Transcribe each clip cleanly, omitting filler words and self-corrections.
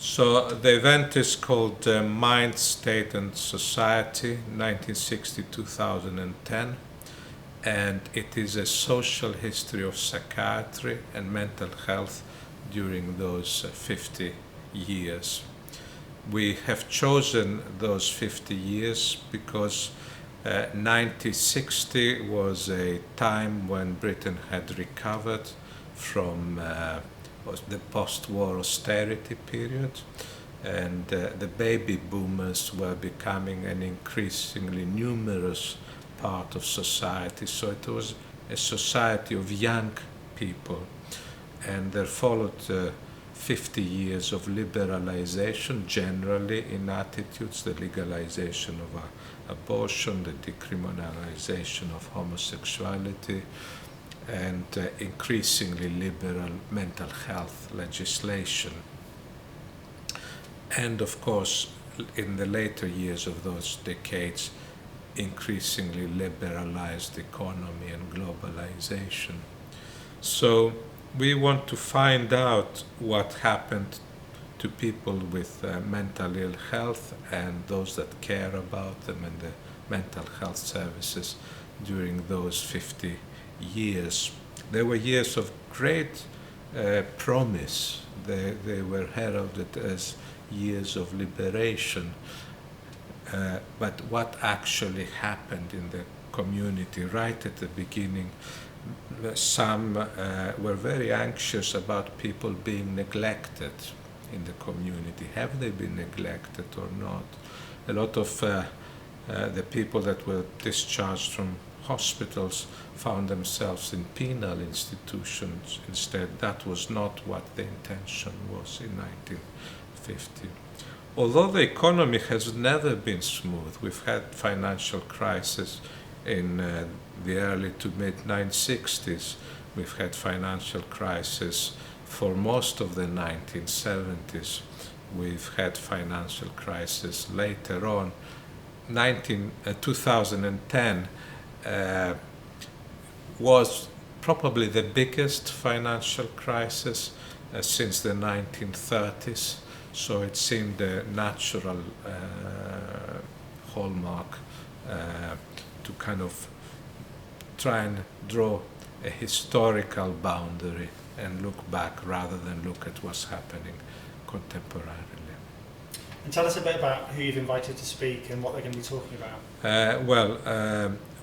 So the event is called Mind, State and Society, 1960-2010, and it is a social history of psychiatry and mental health during those 50 years. We have chosen those 50 years because 1960 was a time when Britain had recovered from the post-war austerity period, and the baby boomers were becoming an increasingly numerous part of society. So it was a society of young people, and there followed 50 years of liberalization generally in attitudes, the legalization of abortion, the decriminalization of homosexuality, and increasingly liberal mental health legislation. And of course, in the later years of those decades, increasingly liberalized economy and globalization. So we want to find out what happened to people with mental ill health and those that care about them and the mental health services during those 50 years. They were years of great promise. They were heralded as years of liberation. But what actually happened in the community right at the beginning? Some were very anxious about people being neglected in the community. Have they been neglected or not? A lot of the people that were discharged from hospitals found themselves in penal institutions instead. That was not what the intention was in 1950. Although the economy has never been smooth, we've had financial crisis in the early to mid 1960s. We've had financial crisis for most of the 1970s. We've had financial crisis later on. 2010 was probably the biggest financial crisis since the 1930s. So it seemed a natural hallmark to kind of try and draw a historical boundary and look back rather than look at what's happening contemporarily. And tell us a bit about who you've invited to speak and what they're going to be talking about.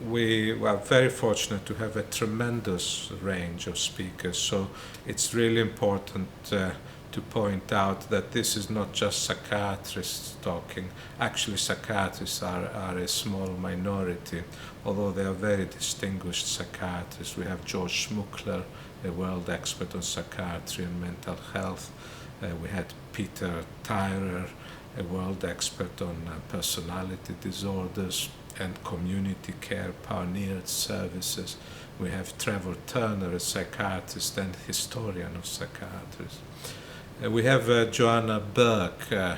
We were very fortunate to have a tremendous range of speakers, so it's really important to point out that this is not just psychiatrists talking. Actually, psychiatrists are a small minority, although they are very distinguished psychiatrists. We have George Schmuckler, a world expert on psychiatry and mental health. We had Peter Tyrer, a world expert on personality disorders and community care pioneered services. We have Trevor Turner, a psychiatrist and historian of psychiatry. We have Joanna Burke, a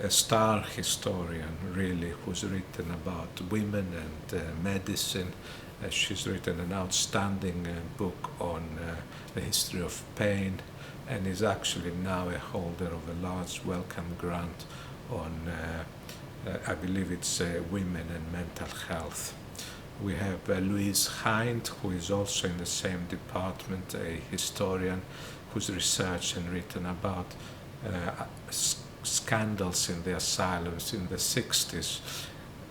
star historian, really, who's written about women and medicine. She's written an outstanding book on the history of pain, and is actually now a holder of a large Wellcome grant on, I believe it's women and mental health. We have Louise Hind, who is also in the same department, a historian who's researched and written about scandals in the asylums in the 60s,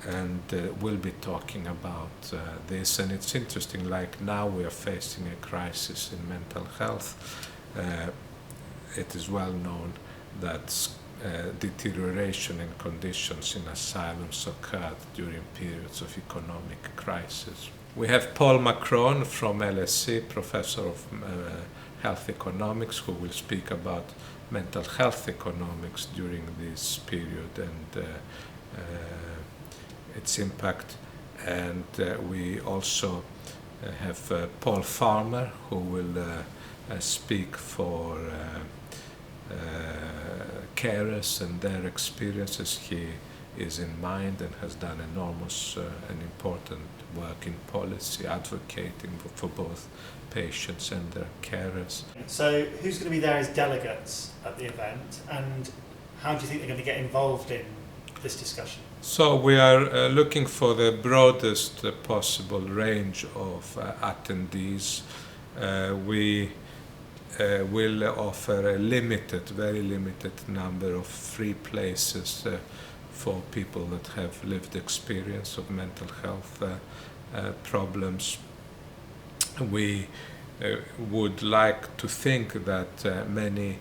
and we'll be talking about this. And it's interesting, like now we are facing a crisis in mental health. It is well known that deterioration in conditions in asylums occurred during periods of economic crisis. We have Paul Macron from LSE, Professor of Health Economics, who will speak about mental health economics during this period and its impact. And we also have Paul Farmer, who will speak for carers and their experiences. He is in mind and has done enormous and important work in policy, advocating for both patients and their carers. So who's going to be there as delegates at the event, and how do you think they're going to get involved in this discussion? So we are looking for the broadest possible range of attendees. We will offer a very limited number of free places for people that have lived experience of mental health problems. We would like to think that many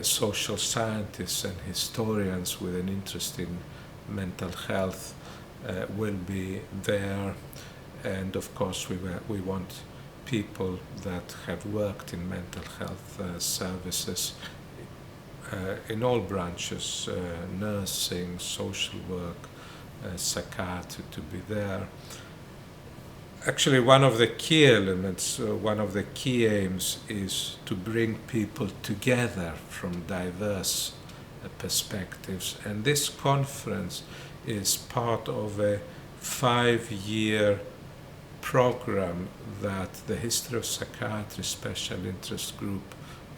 social scientists and historians with an interest in mental health will be there, and of course we want people that have worked in mental health services in all branches, nursing, social work, psychiatry, to be there. Actually, one of the key elements, one of the key aims is to bring people together from diverse perspectives, and this conference is part of a 5-year program that the History of Psychiatry Special Interest Group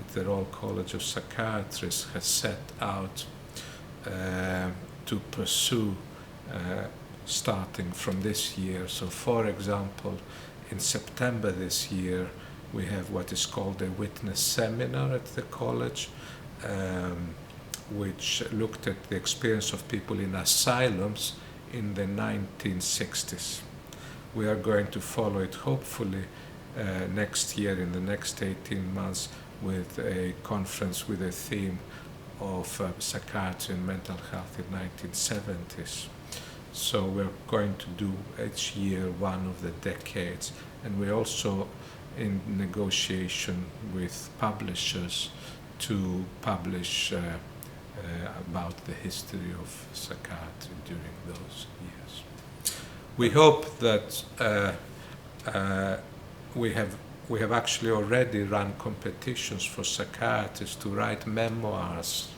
at the Royal College of Psychiatrists has set out to pursue starting from this year. So, for example, in September this year, we have what is called a witness seminar at the college, which looked at the experience of people in asylums in the 1960s. We are going to follow it, hopefully, next year, in the next 18 months, with a conference with a theme of psychiatry and mental health in 1970s. So we're going to do each year one of the decades, and we're also in negotiation with publishers to publish about the history of psychiatry during those years. We hope that we have actually already run competitions for psychiatrists to write memoirs,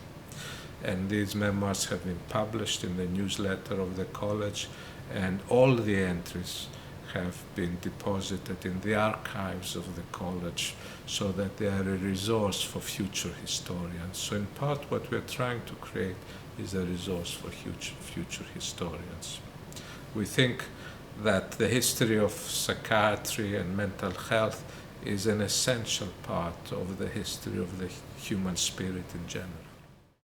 and these memoirs have been published in the newsletter of the college, and all the entries have been deposited in the archives of the college so that they are a resource for future historians. So in part what we're trying to create is a resource for future historians. We think that the history of psychiatry and mental health is an essential part of the history of the human spirit in general.